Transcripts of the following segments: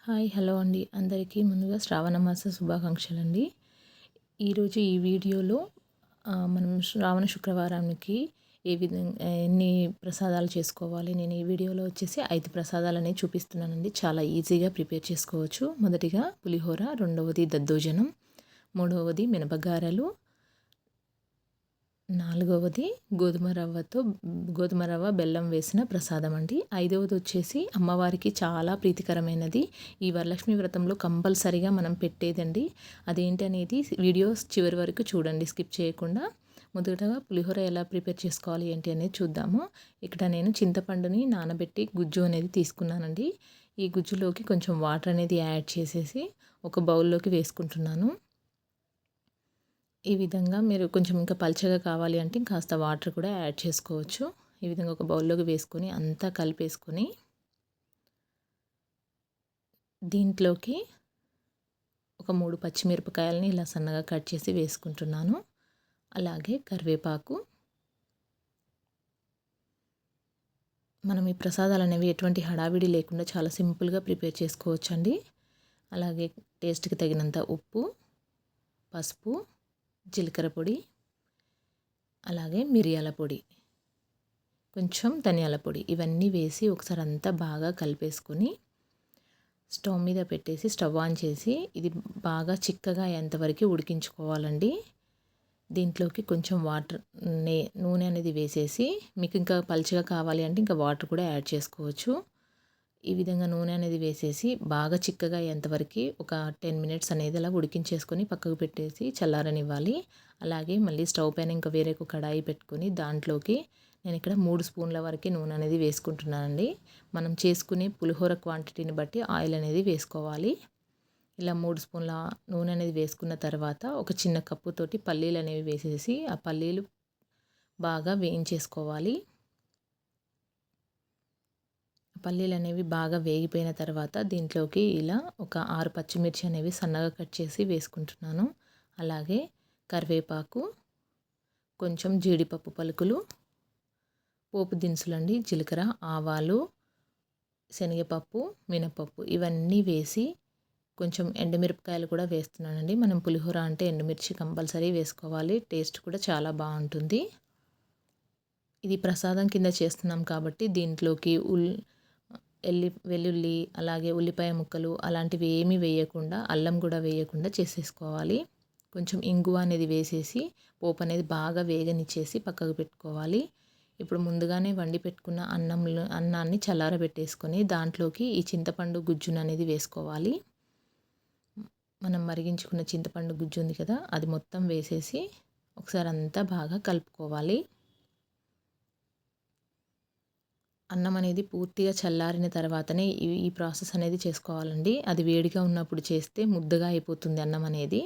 Hi hello అండి అందరికీ ముందుగా శ్రావణ మాస శుభాకాంక్షలండి. ఈరోజు ఈ వీడియోలో మనం శ్రావణ శుక్రవారానికి ఏ విధంగా ఎన్ని ప్రసాదాలు చేసుకోవాలి, నేను ఈ వీడియోలో వచ్చేసి 5 ప్రసాదాలు అనేవి చూపిస్తున్నానండి. చాలా ఈజీగా ప్రిపేర్ చేసుకోవచ్చు. మొదటిగా పులిహోర, రెండవది దద్దోజనం, మూడవది మినపగారెలు, నాలుగవది గోధుమ రవ్వ బెల్లం వేసిన ప్రసాదం అండి. ఐదవది వచ్చేసి అమ్మవారికి చాలా ప్రీతికరమైనది, ఈ వరలక్ష్మి వ్రతంలో కంపల్సరీగా మనం పెట్టేదండి. అదేంటి అనేది వీడియోస్ చివరి వరకు చూడండి, స్కిప్ చేయకుండా. మొదటగా పులిహోర ఎలా ప్రిపేర్ చేసుకోవాలి ఏంటి అనేది చూద్దాము. ఇక్కడ నేను చింతపండుని నానబెట్టి గుజ్జు అనేది తీసుకున్నానండి. ఈ గుజ్జులోకి కొంచెం వాటర్ అనేది యాడ్ చేసేసి ఒక బౌల్లోకి వేసుకుంటున్నాను. ఈ విధంగా మీరు కొంచెం ఇంకా పల్చగా కావాలి అంటే కాస్త వాటర్ కూడా యాడ్ చేసుకోవచ్చు. ఈ విధంగా ఒక బౌల్లోకి వేసుకొని అంతా కలిపేసుకొని దీంట్లోకి ఒక 3 పచ్చిమిరపకాయలని ఇలా సన్నగా కట్ చేసి వేసుకుంటున్నాను. అలాగే కరివేపాకు. మనం ఈ ప్రసాదాలు అనేవి ఎటువంటి హడావిడి లేకుండా చాలా సింపుల్గా ప్రిపేర్ చేసుకోవచ్చండి. అలాగే టేస్ట్కి తగినంత ఉప్పు, పసుపు, జీలకర్ర పొడి, అలాగే మిరియాల పొడి, కొంచెం ధనియాల పొడి, ఇవన్నీ వేసి ఒకసారి అంతా బాగా కలిపేసుకొని స్టవ్ మీద పెట్టేసి స్టవ్ ఆన్ చేసి ఇది బాగా చిక్కగా అయ్యేంతవరకు ఉడికించుకోవాలండి. దీంట్లోకి కొంచెం నూనె అనేది వేసేసి, మీకు ఇంకా పలుచగా కావాలి అంటే ఇంకా వాటర్ కూడా యాడ్ చేసుకోవచ్చు. ఈ విధంగా నూనె అనేది వేసేసి బాగా చిక్కగా అయ్యేంతవరకు ఒక 10 మినిట్స్ అనేది అలా ఉడికించేసుకొని పక్కకు పెట్టేసి చల్లారనివ్వాలి. అలాగే మళ్ళీ స్టవ్ పైన ఇంకా వేరే ఒక కడాయి పెట్టుకొని దాంట్లోకి నేను ఇక్కడ 3 స్పూన్ల వరకు నూనె అనేది వేసుకుంటున్నానండి. మనం చేసుకునే పులిహోర క్వాంటిటీని బట్టి ఆయిల్ అనేది వేసుకోవాలి. ఇలా 3 స్పూన్ల నూనె అనేది వేసుకున్న తర్వాత ఒక చిన్న కప్పుతోటి పల్లీలు అనేవి వేసేసి ఆ పల్లీలు బాగా వేయించేసుకోవాలి. పల్లీలు అనేవి బాగా వేగిపోయిన తర్వాత దీంట్లోకి ఇలా ఒక 6 పచ్చిమిర్చి అనేవి సన్నగా కట్ చేసి వేసుకుంటున్నాను. అలాగే కరివేపాకు, కొంచెం జీడిపప్పు పలుకులు, పోపు దినుసులండి, జీలకర్ర, ఆవాలు, శనగపప్పు, మినపప్పు ఇవన్నీ వేసి కొంచెం ఎండుమిరపకాయలు కూడా వేస్తున్నానండి. మనం పులిహోర అంటే ఎండుమిర్చి కంపల్సరీ వేసుకోవాలి, టేస్ట్ కూడా చాలా బాగుంటుంది. ఇది ప్రసాదం కింద చేస్తున్నాం కాబట్టి దీంట్లోకి వెల్లుల్లి, అలాగే ఉల్లిపాయ ముక్కలు అలాంటివి ఏమీ వేయకుండా, అల్లం కూడా వేయకుండా చేసేసుకోవాలి. కొంచెం ఇంగువ అనేది వేసేసి పోపు అనేది బాగా వేగనిచ్చేసి పక్కకు పెట్టుకోవాలి. ఇప్పుడు ముందుగానే వండి పెట్టుకున్న అన్నాన్ని చల్లారబెట్టేసుకొని దాంట్లోకి ఈ చింతపండు గుజ్జును అనేది వేసుకోవాలి. మనం మరిగించుకున్న చింతపండు గుజ్జు ఉంది కదా, అది మొత్తం వేసేసి ఒకసారి అంతా బాగా కలుపుకోవాలి. అన్నం అనేది పూర్తిగా చల్లారిన తర్వాతనే ఈ ప్రాసెస్ అనేది చేసుకోవాలండి. అది వేడిగా ఉన్నప్పుడు చేస్తే ముద్దగా అయిపోతుంది అన్నం అనేది.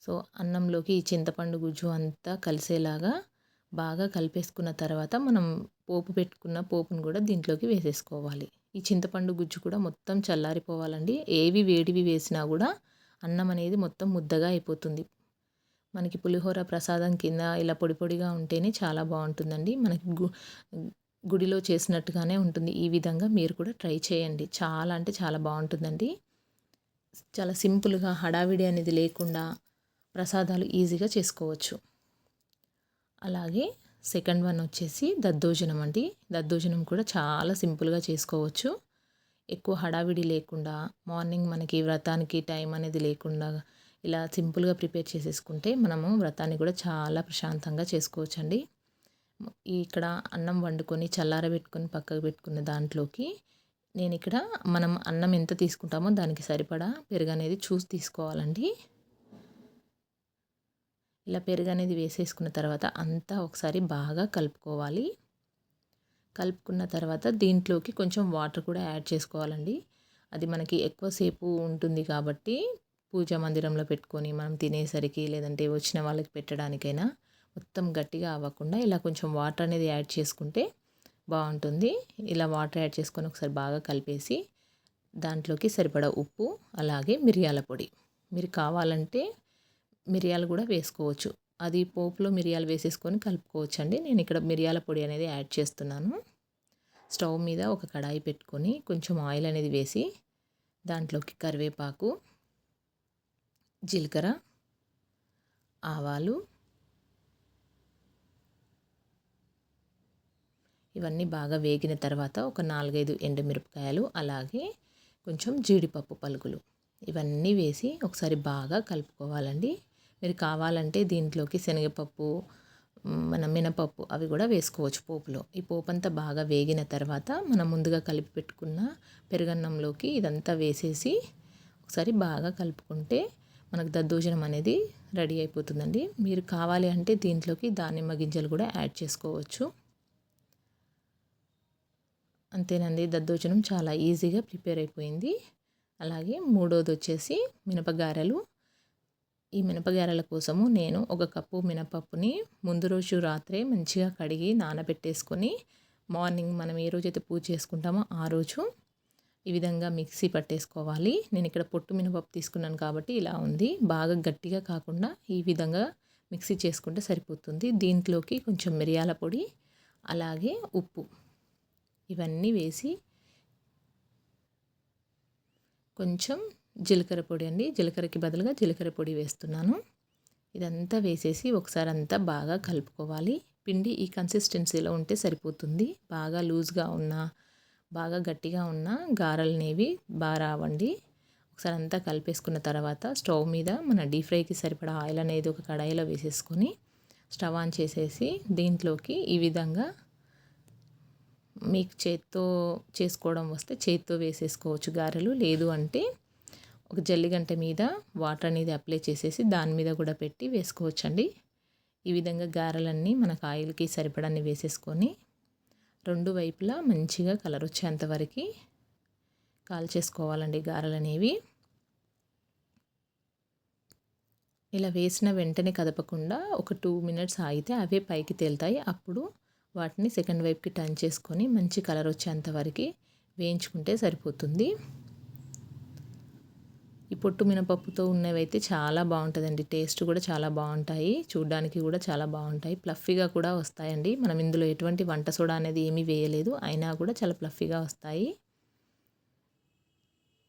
సో అన్నంలోకి ఈ చింతపండు గుజ్జు అంతా కలిసేలాగా బాగా కలిపేసుకున్న తర్వాత మనం పెట్టుకున్న పోపును కూడా దీంట్లోకి వేసేసుకోవాలి. ఈ చింతపండు గుజ్జు కూడా మొత్తం చల్లారిపోవాలండి. ఏవి వేడివి వేసినా కూడా అన్నం అనేది మొత్తం ముద్దగా అయిపోతుంది. మనకి పులిహోర ప్రసాదం కింద ఇలా పొడి పొడిగా ఉంటేనే చాలా బాగుంటుందండి. మనకి గుడిలో చేసినట్టుగానే ఉంటుంది. ఈ విధంగా మీరు కూడా ట్రై చేయండి. చాలా అంటే చాలా బాగుంటుందండి. చాలా సింపుల్గా హడావిడి అనేది లేకుండా ప్రసాదాలు ఈజీగా చేసుకోవచ్చు. అలాగే సెకండ్ వన్ వచ్చేసి దద్దోజనం అండి. దద్దోజనం కూడా చాలా సింపుల్గా చేసుకోవచ్చు. ఎక్కువ హడావిడి లేకుండా, మార్నింగ్ మనకి వ్రతానికి టైం అనేది లేకుండా ఇలా సింపుల్గా ప్రిపేర్ చేసేసుకుంటే మనము వ్రతాన్ని కూడా చాలా ప్రశాంతంగా చేసుకోవచ్చండి. ఇక్కడ అన్నం వండుకొని చల్లారబెట్టుకొని పక్కకు పెట్టుకున్న దాంట్లోకి నేను ఇక్కడ మనం అన్నం ఎంత తీసుకుంటామో దానికి సరిపడా పెరుగు అనేది చూసి తీసుకోవాలండి. ఇలా పెరుగు అనేది వేసేసుకున్న తర్వాత అంతా ఒకసారి బాగా కలుపుకోవాలి. కలుపుకున్న తర్వాత దీంట్లోకి కొంచెం వాటర్ కూడా యాడ్ చేసుకోవాలండి. అది మనకి ఎక్కువసేపు ఉంటుంది కాబట్టి పూజా మందిరంలో పెట్టుకొని మనం తినేసరికి లేదంటే వచ్చిన వాళ్ళకి పెట్టడానికైనా మొత్తం గట్టిగా అవ్వకుండా ఇలా కొంచెం వాటర్ అనేది యాడ్ చేసుకుంటే బాగుంటుంది. ఇలా వాటర్ యాడ్ చేసుకొని ఒకసారి బాగా కలిపేసి దాంట్లోకి సరిపడా ఉప్పు, అలాగే మిరియాల పొడి, మీరు కావాలంటే మిరియాలు కూడా వేసుకోవచ్చు. అది పోపులో మిరియాలు వేసేసుకొని కలుపుకోవచ్చు అండి. నేను ఇక్కడ మిరియాల పొడి అనేది యాడ్ చేస్తున్నాను. స్టవ్ మీద ఒక కడాయి పెట్టుకొని కొంచెం ఆయిల్ అనేది వేసి దాంట్లోకి కరివేపాకు, జీలకర్ర, ఆవాలు ఇవన్నీ బాగా వేగిన తర్వాత ఒక 4, 5 ఎండుమిరపకాయలు, అలాగే కొంచెం జీడిపప్పు పలుకులు ఇవన్నీ వేసి ఒకసారి బాగా కలుపుకోవాలండి. మీరు కావాలంటే దీంట్లోకి శనగపప్పు, మన మినపప్పు అవి కూడా వేసుకోవచ్చు పోపులో. ఈ పోపు అంతా బాగా వేగిన తర్వాత మనం ముందుగా కలిపి పెట్టుకున్న పెరుగన్నంలోకి ఇదంతా వేసేసి ఒకసారి బాగా కలుపుకుంటే మనకు దద్దోజనం అనేది రెడీ అయిపోతుందండి. మీరు కావాలి అంటే దీంట్లోకి దానిమ్మ గింజలు కూడా యాడ్ చేసుకోవచ్చు. అంతేనండి, దద్దోజనం చాలా ఈజీగా ప్రిపేర్ అయిపోయింది. అలాగే మూడోది వచ్చేసి మినపగారెలు. ఈ మినపగారెల కోసము నేను 1 కప్పు మినపప్పుని ముందు రోజు రాత్రే మంచిగా కడిగి నానబెట్టేసుకొని మార్నింగ్ మనం ఏ రోజైతే పూజ చేసుకుంటామో ఆ రోజు ఈ విధంగా మిక్సీ పట్టేసుకోవాలి. నేను ఇక్కడ పొట్టు మినపప్పు తీసుకున్నాను కాబట్టి ఇలా ఉంది. బాగా గట్టిగా కాకుండా ఈ విధంగా మిక్సీ చేసుకుంటే సరిపోతుంది. దీంట్లోకి కొంచెం మిరియాల పొడి, అలాగే ఉప్పు ఇవన్నీ వేసి కొంచెం జీలకర్ర పొడి అండి, జీలకర్రకి బదులుగా జీలకర్ర పొడి వేస్తున్నాను. ఇదంతా వేసేసి ఒకసారి అంతా బాగా కలుపుకోవాలి. పిండి ఈ కన్సిస్టెన్సీలో ఉంటే సరిపోతుంది. బాగా లూజ్గా ఉన్నా, బాగా గట్టిగా ఉన్నా గారెలనేవి బాగా రావండి. ఒకసారి అంతా కలిపేసుకున్న తర్వాత స్టవ్ మీద మన డీప్ ఫ్రైకి సరిపడా ఆయిల్ అనేది ఒక కడాయిలో వేసేసుకొని స్టవ్ ఆన్ చేసేసి దీంట్లోకి ఈ విధంగా మీకు చేత్తో చేసుకోవడం వస్తే చేత్తో వేసేసుకోవచ్చు గారెలు. లేదు అంటే ఒక జల్లిగంట మీద వాటర్ అనేది అప్లై చేసేసి దాని మీద కూడా పెట్టి వేసుకోవచ్చండి. ఈ విధంగా గారెలన్నీ మనకు ఆయిల్కి సరిపడాన్ని వేసేసుకొని 2 వైపులా మంచిగా కలర్ వచ్చేంత వరకు కాల్చేసుకోవాలండి గారెలు అనేవి. ఇలా వేసిన వెంటనే కదపకుండా ఒక 2 మినిట్స్ ఆగితే అవే పైకి తేలుతాయి. అప్పుడు వాటిని సెకండ్ వైపుకి టర్న్ చేసుకొని మంచి కలర్ వచ్చేంత వరకు వేయించుకుంటే సరిపోతుంది. ఈ పొట్టు మినపప్పుతో ఉన్నవైతే చాలా బాగుంటుందండి. టేస్ట్ కూడా చాలా బాగుంటాయి, చూడడానికి కూడా చాలా బాగుంటాయి, ప్లఫీగా కూడా వస్తాయండి. మనం ఇందులో ఎటువంటి వంట సోడా అనేది ఏమీ వేయలేదు, అయినా కూడా చాలా ప్లఫీగా వస్తాయి.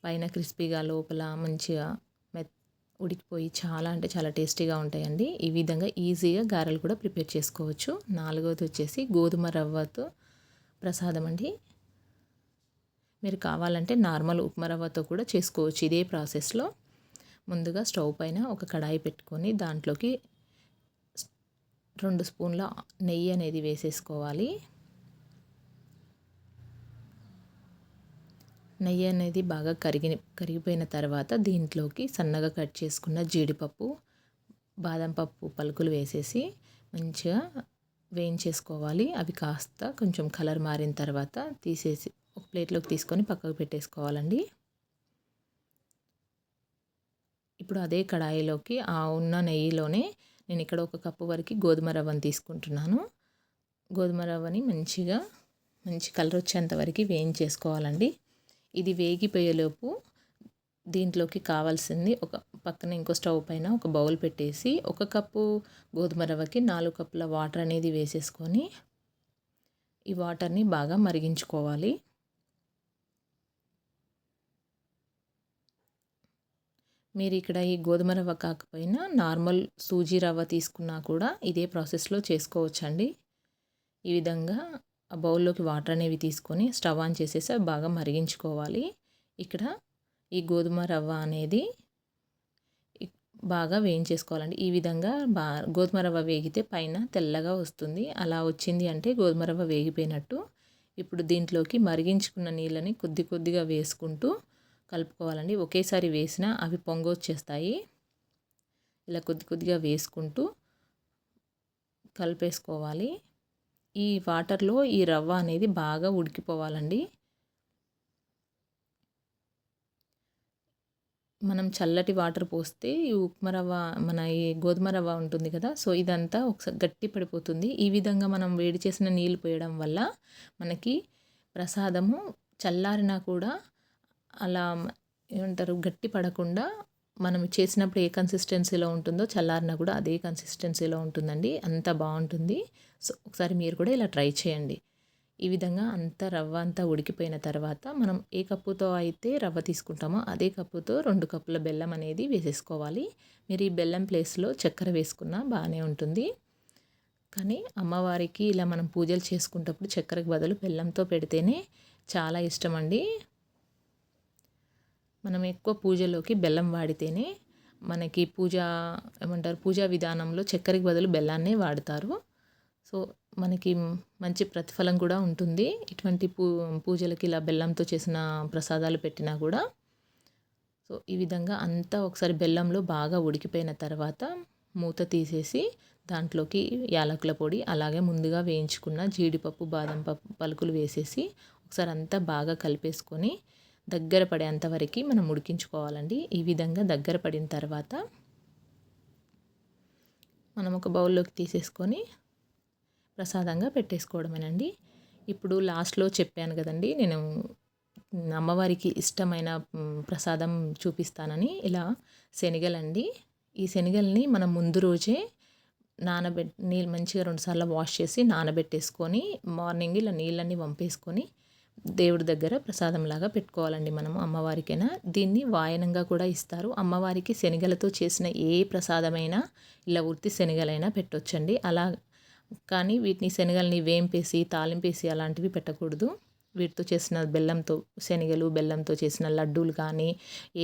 పైన క్రిస్పీగా లోపల మంచిగా ఉడికిపోయి చాలా అంటే చాలా టేస్టీగా ఉంటాయండి. ఈ విధంగా ఈజీగా గారెలు కూడా ప్రిపేర్ చేసుకోవచ్చు. 4వది వచ్చేసి గోధుమ రవ్వతో ప్రసాదం అండి. మీరు కావాలంటే నార్మల్ ఉప్మా రవ్వతో కూడా చేసుకోవచ్చు. ఇదే ప్రాసెస్లో ముందుగా స్టవ్ పైన ఒక కడాయి పెట్టుకొని దాంట్లోకి 2 స్పూన్ల నెయ్యి అనేది వేసేసుకోవాలి. నెయ్యి అనేది బాగా కరిగిపోయిన తర్వాత దీంట్లోకి సన్నగా కట్ చేసుకున్న జీడిపప్పు, బాదం పప్పు పలుకులు వేసేసి మంచిగా వేయించేసుకోవాలి. అవి కాస్త కొంచెం కలర్ మారిన తర్వాత తీసేసి ఒక ప్లేట్లోకి తీసుకొని పక్కకు పెట్టేసుకోవాలండి. ఇప్పుడు అదే కడాయిలోకి ఆ ఉన్న నెయ్యిలోనే నేను ఇక్కడ 1 కప్పు వరకు గోధుమ రవ్వను తీసుకుంటున్నాను. గోధుమ రవ్వని మంచి కలర్ వచ్చేంత వరకు వేయించేసుకోవాలండి. ఇది వేగిపోయేలోపు దీంట్లోకి కావాల్సింది ఒక పక్కన ఇంకో స్టవ్ పైన ఒక బౌల్ పెట్టేసి 1 కప్పు గోధుమ రవ్వకి 4 కప్పుల వాటర్ అనేది వేసేసుకొని ఈ వాటర్ని బాగా మరిగించుకోవాలి. మీరు ఇక్కడ ఈ గోధుమ రవ్వ కాకపోయినా నార్మల్ సూజీ రవ్వ తీసుకున్నా కూడా ఇదే ప్రాసెస్లో చేసుకోవచ్చండి. ఈ విధంగా ఆ బౌల్లోకి వాటర్ అనేవి తీసుకొని స్టవ్ ఆన్ చేసేసి బాగా మరిగించుకోవాలి. ఇక్కడ ఈ గోధుమ రవ్వ అనేది బాగా వేయించేసుకోవాలండి. ఈ విధంగా గోధుమ రవ్వ వేగితే పైన తెల్లగా వస్తుంది. అలా వచ్చింది అంటే గోధుమ రవ్వ వేగిపోయినట్టు. ఇప్పుడు దీంట్లోకి మరిగించుకున్న నీళ్ళని కొద్దిగా వేసుకుంటూ కలుపుకోవాలండి. ఒకేసారి వేసినా అవి పొంగొచ్చేస్తాయి. ఇలా కొద్దిగా వేసుకుంటూ కలిపేసుకోవాలి. ఈ వాటర్లో ఈ రవ్వ అనేది బాగా ఉడికిపోవాలండి. మనం చల్లటి వాటర్ పోస్తే ఈ ఉప్మా రవ్వ ఈ గోధుమ రవ్వ ఉంటుంది కదా, సో ఇదంతా ఒకసారి గట్టి పడిపోతుంది. ఈ విధంగా మనం వేడి చేసిన నీళ్ళు పోయడం వల్ల మనకి ప్రసాదము చల్లారినా కూడా అలా ఏమంటారు గట్టి పడకుండా మనం చేసినప్పుడు ఏ కన్సిస్టెన్సీలో ఉంటుందో చల్లారినా కూడా అదే కన్సిస్టెన్సీలో ఉంటుందండి. అంత బాగుంటుంది. సో ఒకసారి మీరు కూడా ఇలా ట్రై చేయండి. ఈ విధంగా అంతా రవ్వ అంతా ఉడికిపోయిన తర్వాత మనం ఏ కప్పుతో అయితే రవ్వ తీసుకుంటామో అదే కప్పుతో 2 కప్పుల బెల్లం అనేది వేసేసుకోవాలి. మీరు ఈ బెల్లం ప్లేస్‌లో చక్కెర వేసుకున్నా బాగానే ఉంటుంది. కానీ అమ్మవారికి ఇలా మనం పూజలు చేసుకునేటప్పుడు చక్కెరకు బదులు బెల్లంతో పెడితేనే చాలా ఇష్టమండి. మనం ఎక్కువ పూజలోకి బెల్లం వాడితేనే మనకి పూజా విధానంలో చక్కెరకు బదులు బెల్లాన్నే వాడతారు. సో, మనకి మంచి ప్రతిఫలం కూడా ఉంటుంది. ఇటువంటి పూజలకి ఇలా బెల్లంతో చేసిన ప్రసాదాలు పెట్టినా కూడా. సో, ఈ విధంగా అంతా ఒకసారి బెల్లంలో బాగా ఉడికిపోయిన తర్వాత మూత తీసేసి దాంట్లోకి యాలకుల పొడి, అలాగే ముందుగా వేయించుకున్న జీడిపప్పు, బాదం పలుకులు వేసేసి ఒకసారి అంతా బాగా కలిపేసుకొని దగ్గర పడేంత వరకు మనం ఉడికించుకోవాలండి. ఈ విధంగా దగ్గర పడిన తర్వాత మనం ఒక బౌల్లోకి తీసేసుకొని ప్రసాదంగా పెట్టేసుకోవడమేనండి. ఇప్పుడు లాస్ట్‌లో చెప్పాను కదండీ నేను అమ్మవారికి ఇష్టమైన ప్రసాదం చూపిస్తానని. ఇలా శనగలండి. ఈ శనగల్ని మనం ముందు రోజే మంచిగా 2 సార్లు వాష్ చేసి నానబెట్టేసుకొని మార్నింగ్ ఇలా నీళ్ళన్నీ వంపేసుకొని దేవుడి దగ్గర ప్రసాదంలాగా పెట్టుకోవాలండి మనము అమ్మవారికైనా. దీన్ని వాయనంగా కూడా ఇస్తారు. అమ్మవారికి శనగలతో చేసిన ఏ ప్రసాదమైనా ఇలా ఉత్తి శనగలైనా పెట్టొచ్చండి. అలా కానీ వీటిని శనగల్ని వేంపేసి, తాలింపేసి అలాంటివి పెట్టకూడదు. వీటితో చేసిన శనగలు, బెల్లంతో చేసిన లడ్డూలు కానీ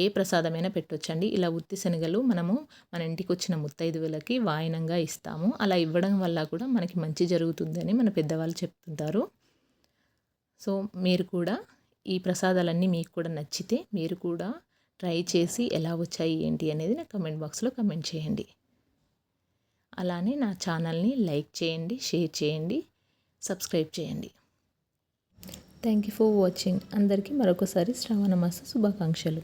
ఏ ప్రసాదమైనా పెట్టొచ్చండి. ఇలా ఉత్తి శనగలు మనము మన ఇంటికొచ్చిన ముత్తైదువులకి వాయనంగా ఇస్తాము. అలా ఇవ్వడం వల్ల కూడా మనకి మంచి జరుగుతుందని మన పెద్దవాళ్ళు చెప్తుంటారు. సో, మీరు కూడా ఈ ప్రసాదాలన్నీ మీకు కూడా నచ్చితే మీరు కూడా ట్రై చేసి ఎలా వచ్చాయి ఏంటి అనేది నాకు కామెంట్ బాక్స్‌లో కామెంట్ చేయండి. అలానే నా ఛానల్ని లైక్ చేయండి, షేర్ చేయండి, సబ్స్క్రైబ్ చేయండి. Thank you for watching. అందరికీ మరొకసారి శ్రావణ మాస శుభాకాంక్షలు.